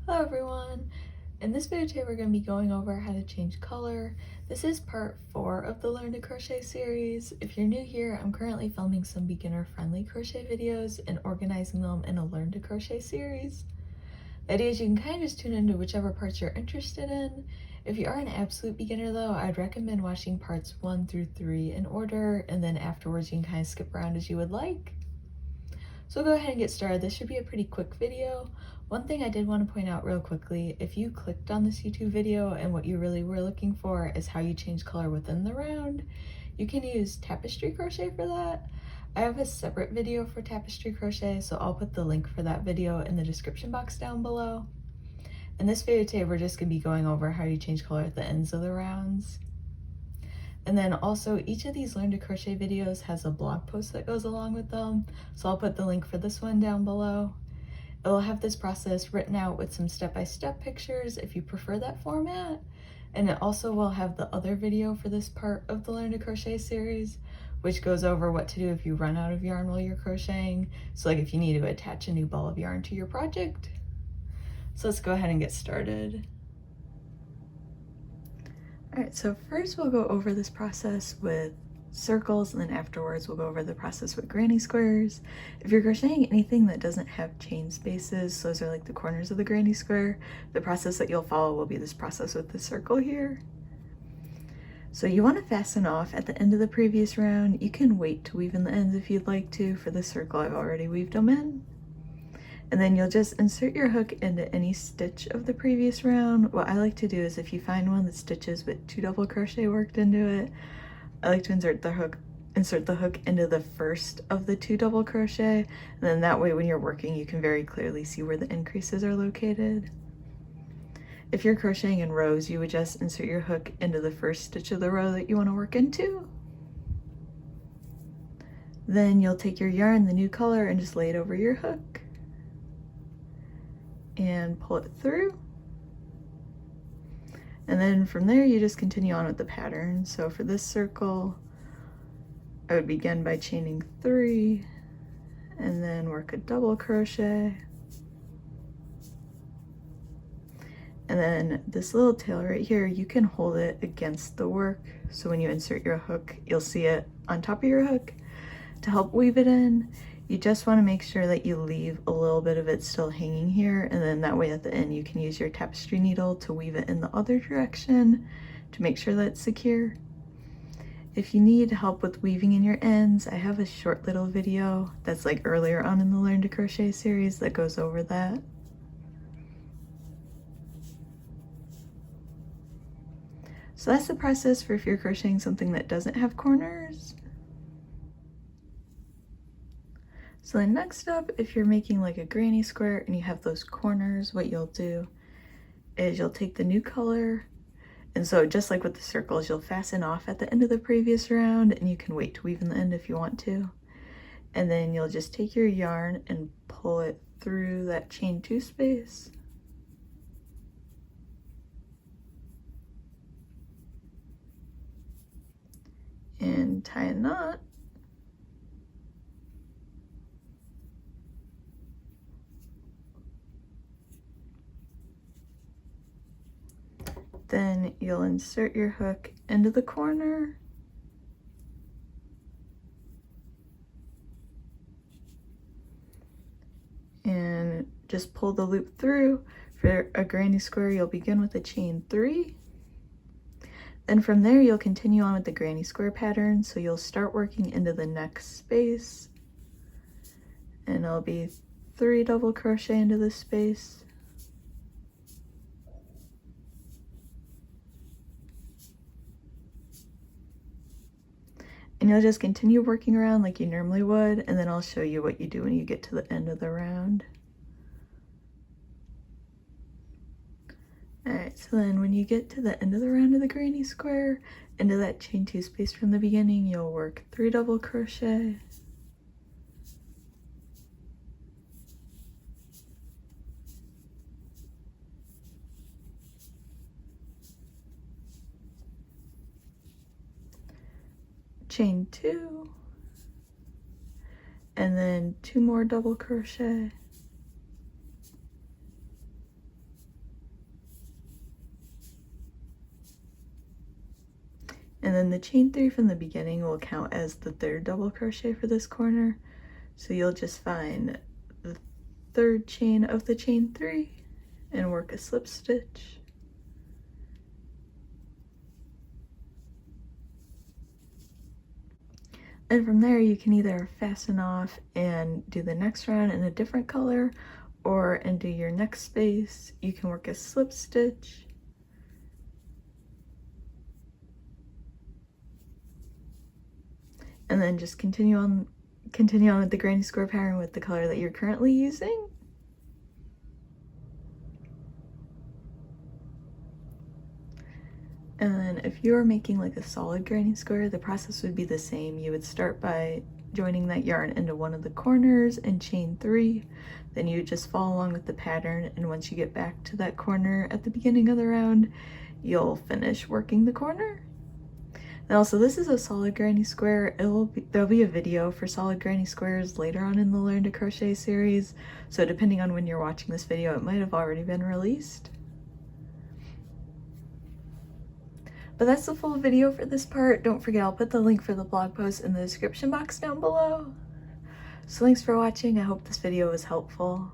Hello everyone! In this video today we're going to be going over how to change color. This is part 4 of the Learn to Crochet series. If you're new here, I'm currently filming some beginner-friendly crochet videos and organizing them in a Learn to Crochet series. The idea is you can kind of just tune into whichever parts you're interested in. If you are an absolute beginner though, I'd recommend watching parts 1 through 3 in order, and then afterwards you can kind of skip around as you would like. So we'll go ahead and get started. This should be a pretty quick video. One thing I did want to point out real quickly, if you clicked on this YouTube video and what you really were looking for is how you change color within the round, you can use Tapestry Crochet for that. I have a separate video for Tapestry Crochet, so I'll put the link for that video in the description box down below. In this video today, we're just going to be going over how you change color at the ends of the rounds. And then also each of these Learn to Crochet videos has a blog post that goes along with them, so I'll put the link for this one down below. It will have this process written out with some step-by-step pictures if you prefer that format, and it also will have the other video for this part of the Learn to Crochet series, which goes over what to do if you run out of yarn while you're crocheting, so like if you need to attach a new ball of yarn to your project. So let's go ahead and get started. Alright, so first we'll go over this process with circles, and then afterwards we'll go over the process with granny squares. If you're crocheting anything that doesn't have chain spaces, so those are like the corners of the granny square, the process that you'll follow will be this process with the circle here. So you want to fasten off at the end of the previous round. You can wait to weave in the ends if you'd like to. For this circle I've already weaved them in. And then you'll just insert your hook into any stitch of the previous round. What I like to do is if you find one that stitches with 2 double crochet worked into it, I like to insert the hook into the first of the 2 double crochet, and then that way when you're working you can very clearly see where the increases are located. If you're crocheting in rows, you would just insert your hook into the first stitch of the row that you want to work into. Then you'll take your yarn, the new color, and just lay it over your hook and pull it through. And then from there you just continue on with the pattern. So for this circle I would begin by chaining 3 and then work a double crochet, and then this little tail right here, you can hold it against the work, so when you insert your hook you'll see it on top of your hook. To help weave it in, you just want to make sure that you leave a little bit of it still hanging here, and then that way at the end you can use your tapestry needle to weave it in the other direction to make sure that it's secure. If you need help with weaving in your ends, I have a short little video that's like earlier on in the Learn to Crochet series that goes over that. So that's the process for if you're crocheting something that doesn't have corners. So then next up, if you're making like a granny square and you have those corners, what you'll do is you'll take the new color, and so just like with the circles, you'll fasten off at the end of the previous round, and you can wait to weave in the end if you want to. And then you'll just take your yarn and pull it through that chain 2 space. And tie a knot. Then you'll insert your hook into the corner and just pull the loop through. For a granny square, you'll begin with a chain 3. Then from there, you'll continue on with the granny square pattern. So you'll start working into the next space, and it'll be 3 double crochet into this space. And you'll just continue working around like you normally would, and then I'll show you what you do when you get to the end of the round. Alright, so then when you get to the end of the round of the granny square, into that chain 2 space from the beginning, you'll work 3 double crochet. Chain 2, and then 2 more double crochet, then the chain 3 from the beginning will count as the third double crochet for this corner. So you'll just find the third chain of the chain 3 and work a slip stitch. And from there you can either fasten off and do the next round in a different color, or and do your next space you can work a slip stitch. And then just continue on with the granny square pattern with the color that you're currently using. And then if you're making like a solid granny square, the process would be the same. You would start by joining that yarn into one of the corners and chain 3. Then you would just follow along with the pattern, and once you get back to that corner at the beginning of the round, you'll finish working the corner. And also, this is a solid granny square. There'll be a video for solid granny squares later on in the Learn to Crochet series, so depending on when you're watching this video, it might have already been released. But that's the full video for this part. Don't forget, I'll put the link for the blog post in the description box down below. So thanks for watching. I hope this video was helpful.